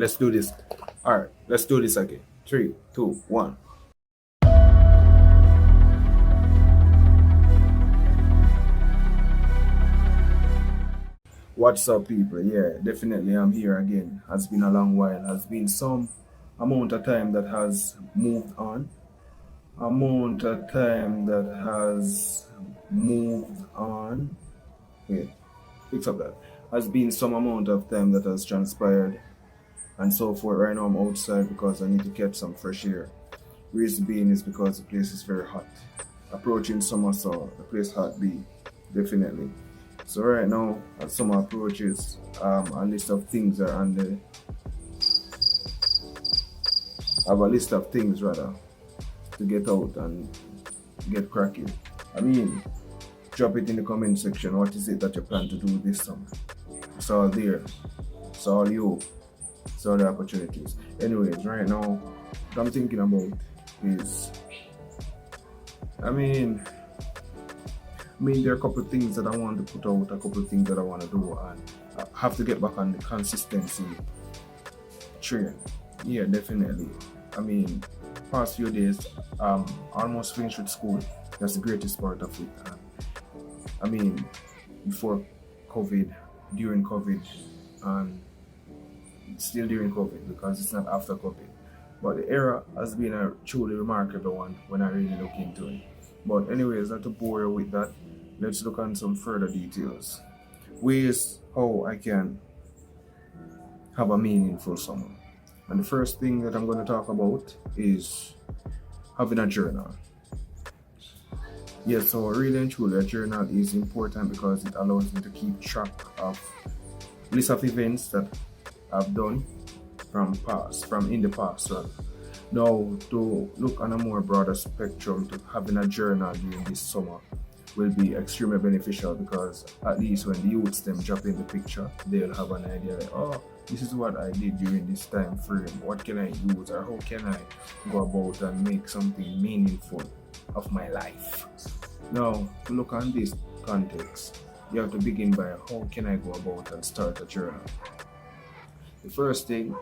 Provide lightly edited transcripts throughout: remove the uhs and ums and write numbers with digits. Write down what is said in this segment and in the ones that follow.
let's do this. All right, let's do this again. 3, 2, 1. What's up, people? Yeah, definitely I'm here again. Has been a long while. Has been some amount of time that has moved on. Amount of time that has moved on. Wait, fix up that. Has been some amount of time that has transpired and so forth. Right now I'm outside because I need to catch some fresh air. Reason being is because the place is very hot. Approaching summer, so the place hot be definitely. So right now, as summer approaches, a list of things are on the. I have a list of things rather to get out and get cracking. I mean, drop it in the comment section. What is it that you plan to do this summer? It's all there. It's all you. It's all the opportunities. Anyways, right now, what I'm thinking about is, I mean, there are a couple of things that I want to put out, a couple of things that I want to do, and I have to get back on the consistency train. Yeah, definitely. I mean, past few days, almost finished with school. That's the greatest part of it. I mean, before COVID, during COVID, and still during COVID because it's not after COVID. But the era has been a truly remarkable one when I really look into it. But anyways, not to bore you with that, let's look on some further details. Ways how I can have a meaningful summer. And the first thing that I'm going to talk about is having a journal. Yeah, so really and truly a journal is important because it allows me to keep track of list of events that I've done from in the past rather. Now to look on a more broader spectrum, to having a journal during this summer will be extremely beneficial because at least when the youths them drop in the picture, they'll have an idea like, oh, this is what I did during this time frame. What can I use or how can I go about and make something meaningful of my life? Now to look on this context, you have to begin by how can I go about and start a journal. The first thing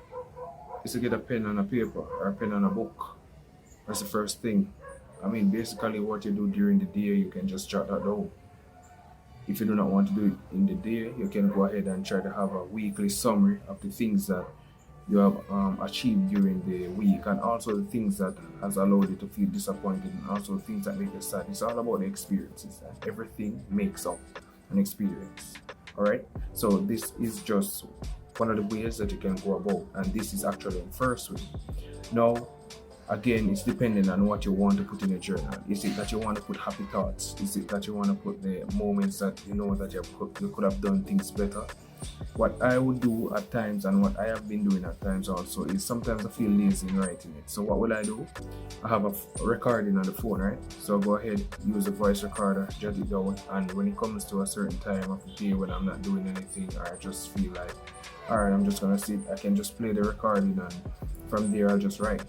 is to get a pen and a paper or a pen and a book. That's the first thing. I mean, basically what you do during the day, you can just jot that down. If you do not want to do it in the day, you can go ahead and try to have a weekly summary of the things that you have achieved during the week and also the things that has allowed you to feel disappointed and also things that make you sad. It's all about the experiences and everything makes up an experience. Alright? So this is just one of the ways that you can go about, and this is actually the first way. Now, again, it's depending on what you want to put in your journal. Is it that you want to put happy thoughts? Is it that you want to put the moments that you know that you could have done things better? What I would do at times and what I have been doing at times also is sometimes I feel lazy in writing it. So what will I do? I have a recording on the phone, right? So go ahead, use a voice recorder, jot it down, and when it comes to a certain time of the day when I'm not doing anything or I just feel like, alright, I'm just gonna sit, I can just play the recording and from there I'll just write.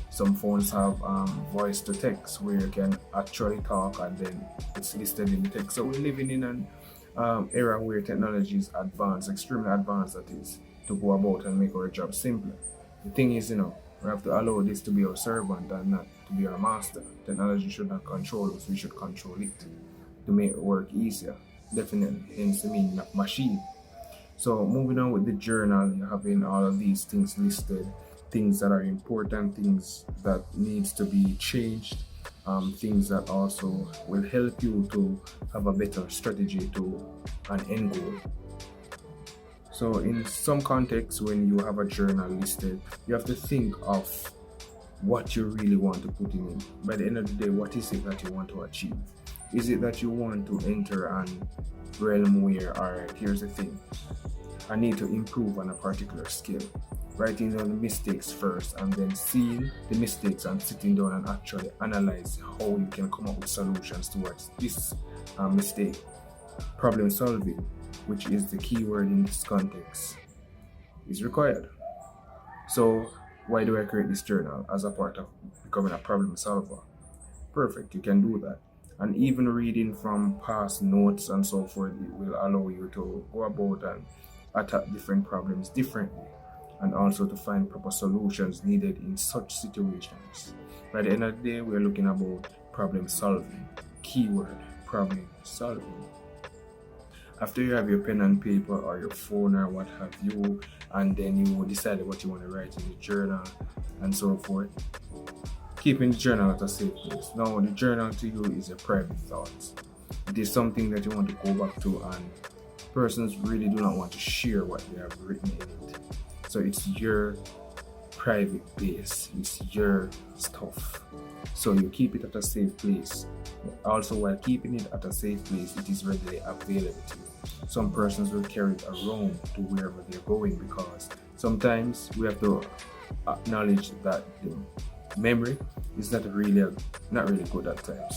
Some phones have voice to text where you can actually talk and then it's listed in the text. So we're living in an era where technology is advanced, extremely advanced that is, to go about and make our job simpler. The thing is, we have to allow this to be our servant and not to be our master. Technology should not control us, we should control it to make it work easier. Definitely, hence the meaning of machine. So moving on with the journal, you're having all of these things listed, things that are important, things that needs to be changed, things that also will help you to have a better strategy to an end goal. So in some contexts, when you have a journal listed, you have to think of what you really want to put in it. By the end of the day, what is it that you want to achieve? Is it that you want to enter an realm where, alright, here's the thing, I need to improve on a particular skill. Writing down the mistakes first and then seeing the mistakes and sitting down and actually analyze how you can come up with solutions towards this mistake. Problem solving, which is the key word in this context, is required. So why do I create this journal? As a part of becoming a problem solver. Perfect, you can do that. And even reading from past notes and so forth, it will allow you to go about and attack different problems differently and also to find proper solutions needed in such situations. By the end of the day, we're looking about problem solving. Keyword, problem solving. After you have your pen and paper or your phone or what have you, and then you decide what you want to write in the journal and so forth, keeping the journal at a safe place. Now, the journal to you is your private thoughts. It is something that you want to go back to, and persons really do not want to share what they have written in it. So it's your private place, it's your stuff. So you keep it at a safe place. Also, while keeping it at a safe place, it is readily available to you. Some persons will carry it around to wherever they're going, because sometimes we have to acknowledge that the memory is not really good at times.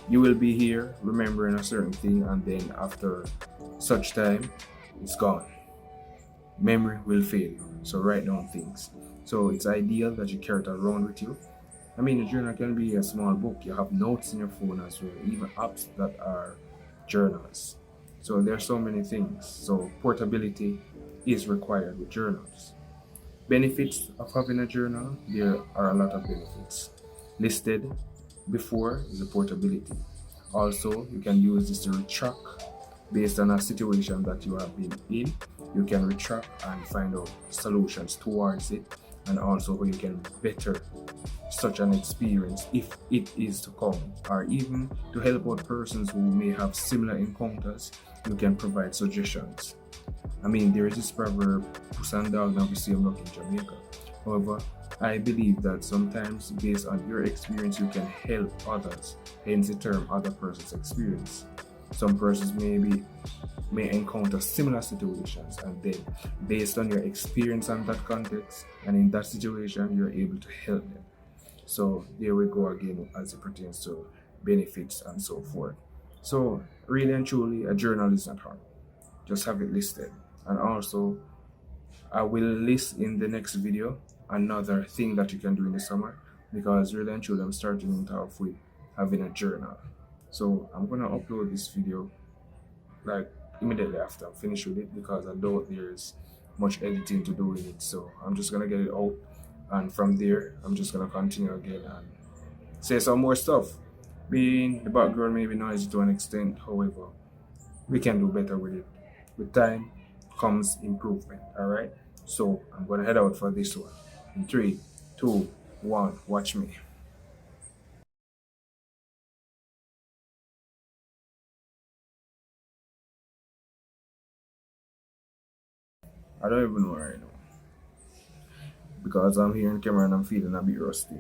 You will be here remembering a certain thing, and then after such time, it's gone. Memory will fail you. So write down things. So it's ideal that you carry it around with you. I mean, a journal can be a small book. You have notes in your phone as well, even apps that are journals. So there are so many things. So portability is required with journals. Benefits of having a journal, there are a lot of benefits. Listed before is the portability. Also, you can use this to retract based on a situation that you have been in. You can retract and find out solutions towards it, and also how you can better such an experience if it is to come, or even to help out persons who may have similar encounters. You can provide suggestions. I mean, there is this proverb, "Puss and dog never see him luck" in Jamaica. However, I believe that sometimes based on your experience, you can help others, hence the term other person's experience. Some persons may encounter similar situations, and then based on your experience and that context and in that situation, you're able to help them. So there we go again as it pertains to benefits and so forth. So really and truly, a journal is not hard. Just have it listed. And also, I will list in the next video another thing that you can do in the summer, because really and truly I'm starting it off with having a journal. So I'm gonna upload this video like immediately after I'm finished with it, because I know there's much editing to do in it. So I'm just gonna get it out, and from there I'm just gonna continue again and say some more stuff. Being the background may be noisy to an extent, however, we can do better with it. With time comes improvement. Alright? So I'm gonna head out for this one. In 3, 2, 1, watch me. I don't even know right now, because I'm here in camera and I'm feeling a bit rusty.